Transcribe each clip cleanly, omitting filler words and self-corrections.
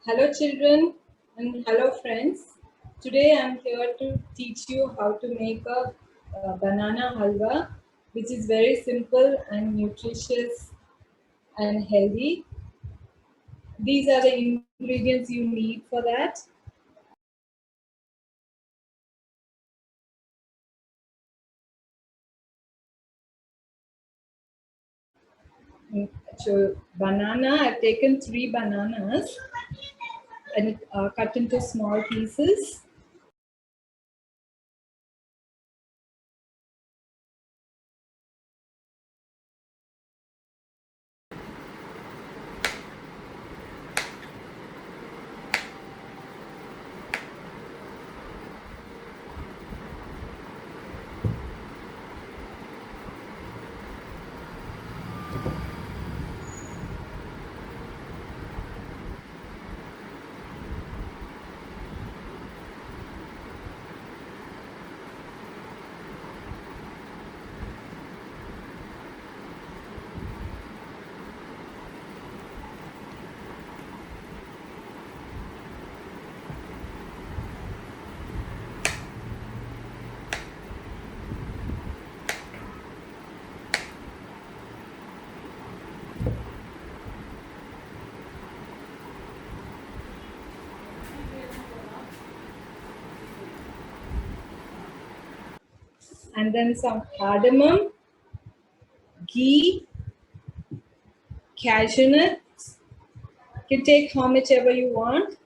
Hello children and hello friends. Today I am here to teach you how to make a banana halwa, which is very simple and nutritious and healthy. These are the ingredients you need for that. So banana, I've taken 3 bananas and cut into small pieces. And then some cardamom, ghee, cashew nuts. You can take how much ever you want.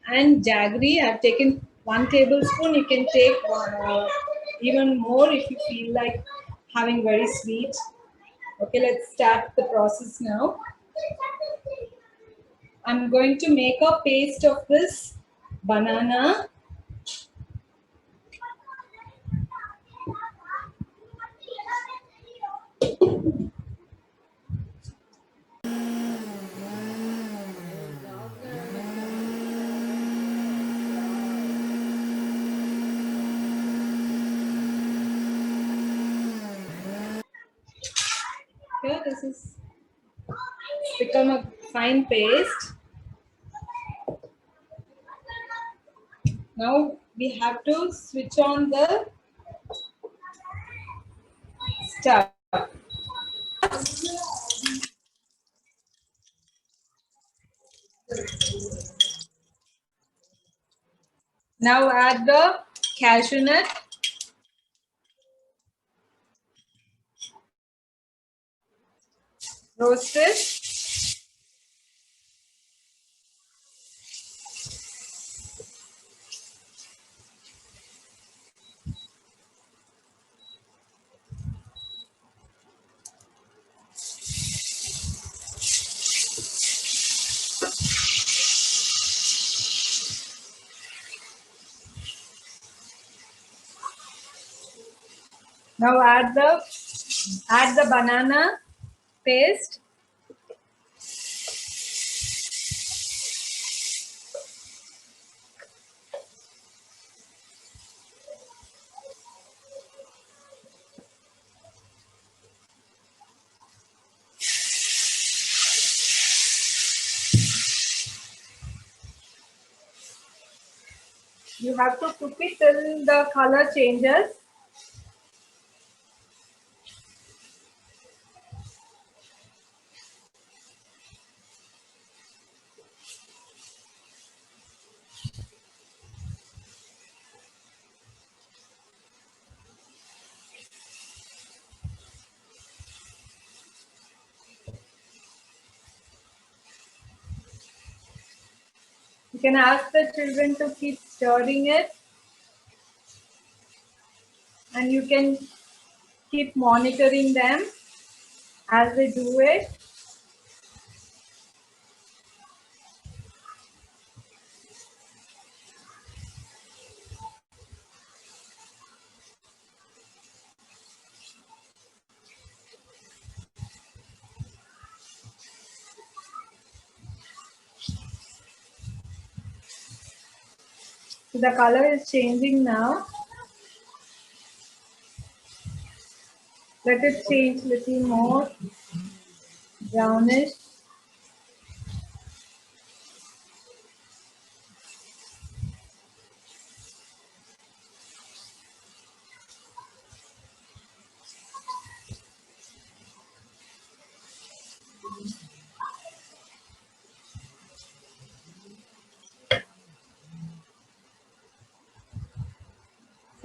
And jaggery, I've taken 1 tablespoon. You can take even more if you feel like having very sweet. Okay, let's start the process now. I'm going to make a paste of this banana. Here, this is become a fine paste. Now we have to switch on the stove. Now add the cashew nut. Roast it. Now add the banana paste. You have to cook it till the color changes. You can ask the children to keep stirring it, and you can keep monitoring them as they do it. So the color is changing now. Let it change a little more brownish.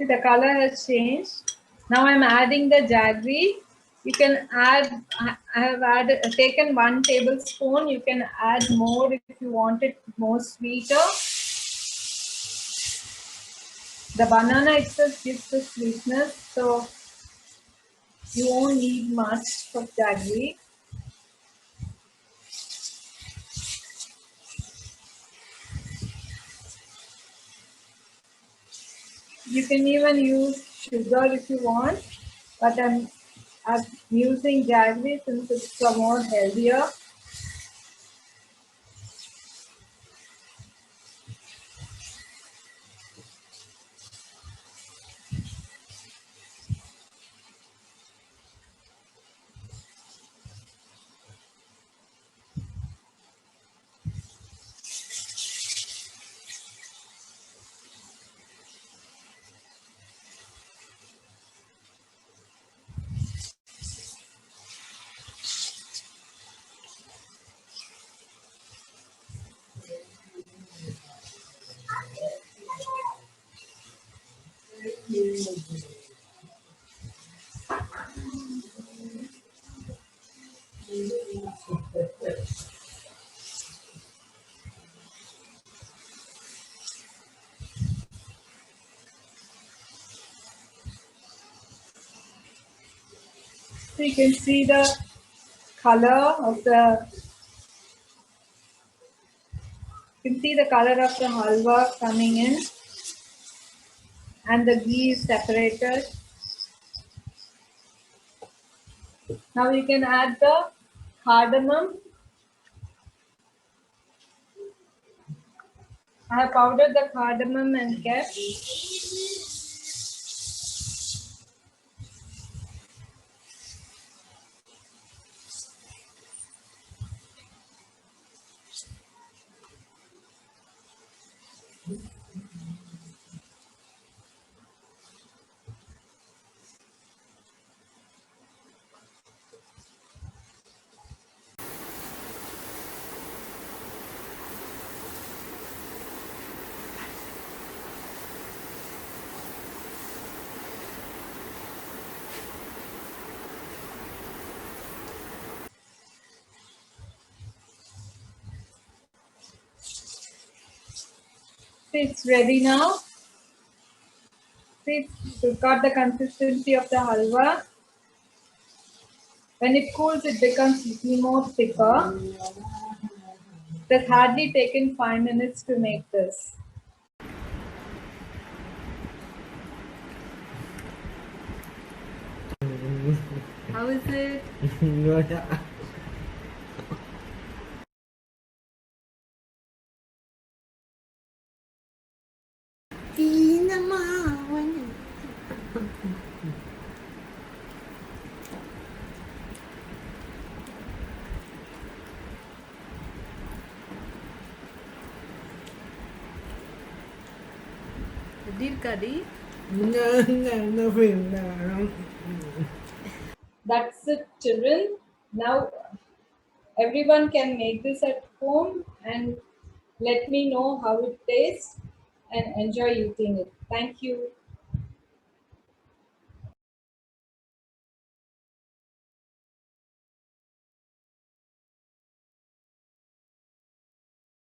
See, the color has changed. Now I'm adding the jaggery. You can add, I have added, taken 1 tablespoon. You can add more if you want it more sweeter. The banana itself gives the sweetness, so you won't need much of jaggery. You can even use sugar if you want, but I'm using jaggery since it's more healthier. So you can see the color of the halwa coming in, and the ghee is separated. Now you can add the cardamom. I have powdered the cardamom and kept. See, it's ready now. See, it's got the consistency of the halwa. When it cools, it becomes little more thicker. It has hardly taken 5 minutes to make this. How is it? That's it, children. Now everyone can make this at home and let me know how it tastes and enjoy eating it. Thank you.